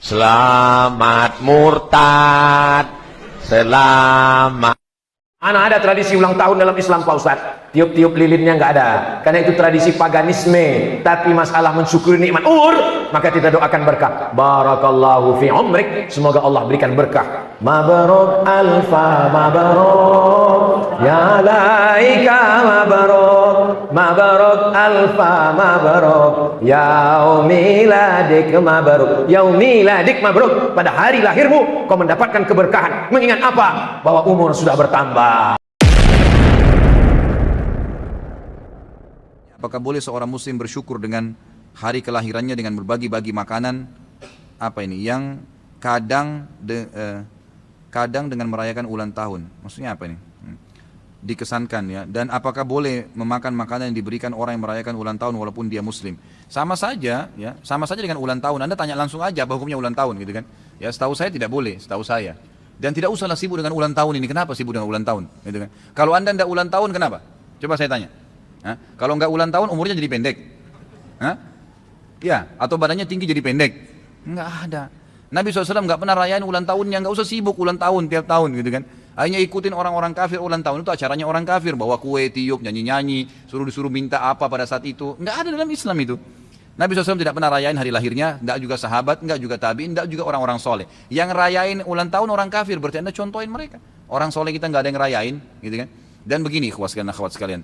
Selamat murtad, selamat. Mana ada tradisi ulang tahun dalam Islam, Pak Ustaz? Tiup-tiup lilinnya nggak ada, karena itu tradisi paganisme. Tapi masalah mensyukuri nikmat maka kita doakan berkah. Barakallahu fi umrik, semoga Allah berikan berkah. Mabarok alfa mabarok, ya laika mabarok, mabarok alfa mabarok, yaumiladik mabarok, yaumiladik mabarok. Pada hari lahirmu kau mendapatkan keberkahan. Mengingat apa? Bahwa umur sudah bertambah. Apakah boleh seorang muslim bersyukur dengan hari kelahirannya dengan berbagi-bagi makanan yang kadang dengan merayakan ulang tahun? Maksudnya apa ini? Dikesankan ya. Dan apakah boleh memakan makanan yang diberikan orang yang merayakan ulang tahun walaupun dia muslim? Sama saja ya, sama saja dengan ulang tahun. Anda tanya langsung aja apa hukumnya ulang tahun gitu kan. Ya, setahu saya tidak boleh, setahu saya. Dan tidak usahlah sibuk dengan ulang tahun ini. Kenapa sibuk dengan ulang tahun? Gitu kan. Kalau Anda tidak ulang tahun, kenapa? Coba saya tanya. Hah? Kalau nggak ulang tahun umurnya jadi pendek? Hah? Ya, atau badannya tinggi jadi pendek? Nggak ada. Nabi SAW nggak pernah rayain ulang tahunnya, nggak usah sibuk ulang tahun tiap tahun gitu kan. Hanya ikutin orang-orang kafir ulang tahun, itu acaranya orang kafir, bawa kue, tiup, nyanyi-nyanyi, disuruh minta apa pada saat itu. Nggak ada dalam Islam itu. Nabi SAW tidak pernah rayain hari lahirnya, nggak juga sahabat, nggak juga tabi'in, nggak juga orang-orang soleh. Yang rayain ulang tahun orang kafir, berarti Anda contohin mereka. Orang soleh kita nggak ada yang rayain, gitu kan. Dan begini, akhwat sekalian.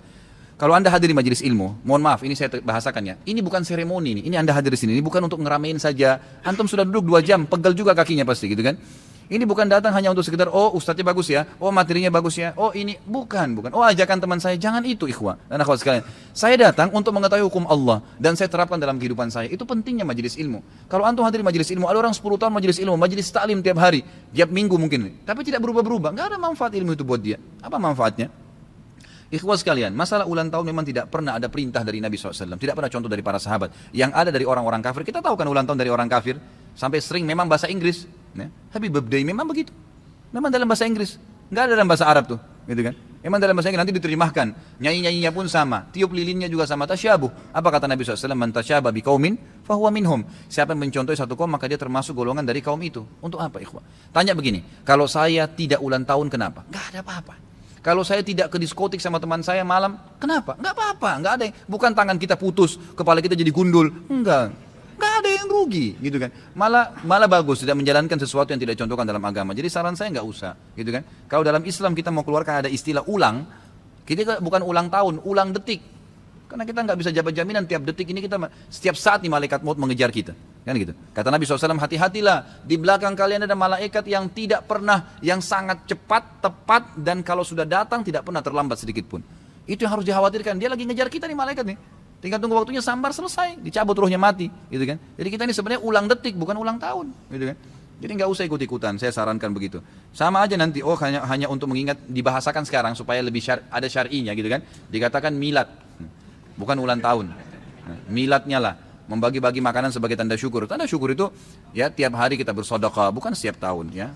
Kalau Anda hadir di majelis ilmu, mohon maaf, ini saya bahasakan ya. Ini bukan seremoni ini Anda hadir di sini. Ini bukan untuk ngeramein saja. Antum sudah duduk 2 jam, pegel juga kakinya pasti gitu kan. Ini bukan datang hanya untuk sekedar, oh ustadznya bagus ya, oh materinya bagus ya, oh ini, bukan. Oh ajakan teman saya, jangan itu ikhwah dan akhwat sekalian. Saya datang untuk mengetahui hukum Allah dan saya terapkan dalam kehidupan saya. Itu pentingnya majelis ilmu. Kalau antum hadir di majelis ilmu, ada orang 10 tahun majelis ilmu, majelis taklim tiap hari, tiap minggu mungkin, tapi tidak berubah-berubah, nggak ada manfaat ilmu itu buat dia. Apa manfaatnya? Ikhwah sekalian, masalah ulang tahun memang tidak pernah ada perintah dari Nabi SAW, tidak pernah contoh dari para sahabat. Yang ada dari orang-orang kafir, kita tahu kan ulang tahun dari orang kafir, sampai sering memang bahasa Inggris, ya. Happy birthday memang begitu, memang dalam bahasa Inggris, nggak ada dalam bahasa Arab tuh, gitu kan? Memang dalam bahasa Inggris nanti diterjemahkan, nyanyi-nyanyinya pun sama, tiup lilinnya juga sama, tasyabuh. Apa kata Nabi SAW? Man tasyabah biqaumin fahuwa minhum. Siapa yang mencontohi satu kaum maka dia termasuk golongan dari kaum itu. Untuk apa ikhwah? Tanya begini, kalau saya tidak ulang tahun kenapa? Nggak ada apa-apa. Kalau saya tidak ke diskotik sama teman saya malam, kenapa? Enggak apa-apa, enggak ada yang, bukan tangan kita putus, kepala kita jadi gundul, enggak ada yang rugi, gitu kan? Malah bagus tidak menjalankan sesuatu yang tidak dicontohkan dalam agama. Jadi saran saya enggak usah, gitu kan? Kalau dalam Islam kita mau keluarkan ada istilah ulang, kita bukan ulang tahun, ulang detik. Karena kita nggak bisa jabat jaminan tiap detik ini kita setiap saat nih malaikat maut mengejar kita, kan gitu. Kata Nabi SAW, hati-hatilah di belakang kalian ada malaikat yang tidak pernah, yang sangat cepat, tepat, dan kalau sudah datang tidak pernah terlambat sedikit pun. Itu yang harus dikhawatirkan. Dia lagi ngejar kita nih malaikat nih. Tinggal tunggu waktunya sambar selesai, dicabut ruhnya mati, gitu kan. Jadi kita ini sebenarnya ulang detik bukan ulang tahun, gitu kan. Jadi nggak usah ikut-ikutan, saya sarankan begitu. Sama aja nanti, hanya untuk mengingat dibahasakan sekarang supaya lebih ada syar'inya, gitu kan. Dikatakan milad. Bukan ulang tahun, miladnya lah, membagi-bagi makanan sebagai tanda syukur. Tanda syukur itu ya tiap hari kita bersedekah, bukan setiap tahun ya.